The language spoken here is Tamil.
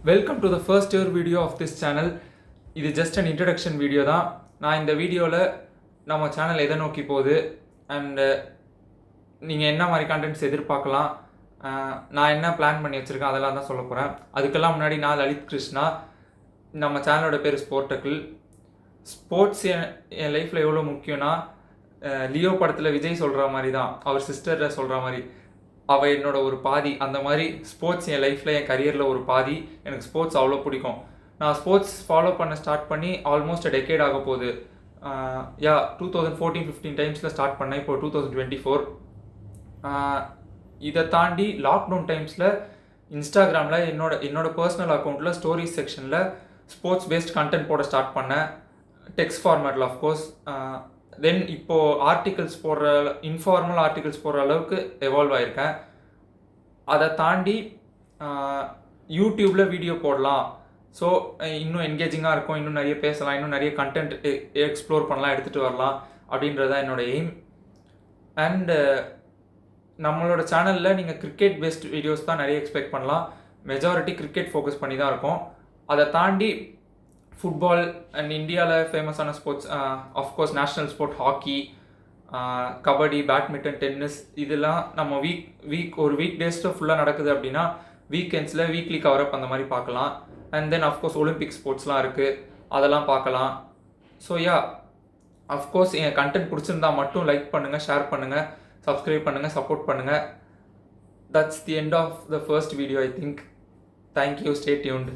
Welcome to the first ever video of this channel. இது just an introduction video தான். நான் இந்த வீடியோவில் நம்ம சேனல் எதை நோக்கி போகுது அண்ட் நீங்கள் என்ன மாதிரி கண்டென்ட்ஸ் எதிர்பார்க்கலாம், நான் என்ன பிளான் பண்ணி வச்சுருக்கேன் அதெல்லாம் தான் சொல்ல போகிறேன். அதுக்கெல்லாம் முன்னாடி நான் லலித் கிருஷ்ணா. நம்ம சேனலோட பேர் ஸ்போர்ட்டக்கிள். ஸ்போர்ட்ஸ் என் லைஃப்பில் எவ்வளோ முக்கியம்னா, லியோ படத்தில் விஜய் சொல்கிற மாதிரி தான், அவர் சிஸ்டரில் சொல்கிற மாதிரி அவள் என்னோட ஒரு பாதி. அந்த மாதிரி ஸ்போர்ட்ஸ் என் லைஃப்பில், என் கரியரில் ஒரு பாதி. எனக்கு ஸ்போர்ட்ஸ் அவ்வளோ பிடிக்கும். நான் ஸ்போர்ட்ஸ் ஃபாலோ பண்ண ஸ்டார்ட் பண்ணி ஆல்மோஸ்ட் டெக்கேட் ஆக போகுது. 2014-15 டைம்ஸில் ஸ்டார்ட் பண்ணேன். இப்போ 2024. இதை தாண்டி லாக்டவுன் டைம்ஸில் இன்ஸ்டாகிராமில் என்னோட பர்சனல் அக்கௌண்ட்டில் ஸ்டோரிஸ் செக்ஷனில் ஸ்போர்ட்ஸ் பேஸ்ட் கண்டென்ட் போட ஸ்டார்ட் பண்ணேன், டெக்ஸ்ட் ஃபார்மேட்டில் ஆஃப்கோர்ஸ். தென் இப்போது ஆர்டிகல்ஸ் போடுற, இன்ஃபார்மல் ஆர்டிகல்ஸ் போடுற அளவுக்கு எவால்வ் ஆகிருக்கேன். அதை தாண்டி யூடியூப்பில் வீடியோ போடலாம், ஸோ இன்னும் என்கேஜிங்காக இருக்கும், இன்னும் நிறைய பேசலாம், இன்னும் நிறைய கண்டென்ட் எக்ஸ்ப்ளோர் பண்ணலாம், எடுத்துகிட்டு வரலாம் அப்படின்றது தான் என்னோடய எய்ம். அண்டு நம்மளோட சேனலில் நீங்கள் கிரிக்கெட் பேஸ்ட் வீடியோஸ் தான் நிறைய எக்ஸ்பெக்ட் பண்ணலாம். மெஜாரிட்டி கிரிக்கெட் ஃபோக்கஸ் பண்ணி தான் இருக்கும். அதை தாண்டி ஃபுட்பால் அண்ட் இந்தியாவில் ஃபேமஸான sports, of course national sport hockey, kabaddi, badminton, tennis, இதெல்லாம் நம்ம ஒரு வீக் டேஸில் ஃபுல்லாக நடக்குது அப்படின்னா வீக்கெண்ட்ஸில் வீக்லி கவரப் அந்த மாதிரி பார்க்கலாம். அண்ட் தென் ஆஃப்கோர்ஸ் ஒலிம்பிக் ஸ்போர்ட்ஸ்லாம் இருக்குது, அதெல்லாம் பார்க்கலாம். ஸோ ஆஃப்கோர்ஸ் என் கண்டென்ட் பிடிச்சிருந்தா மட்டும் லைக் பண்ணுங்கள், ஷேர் பண்ணுங்கள், சப்ஸ்கிரைப் பண்ணுங்கள், சப்போர்ட் பண்ணுங்கள். That's the end of the first video I think. Thank you, stay tuned.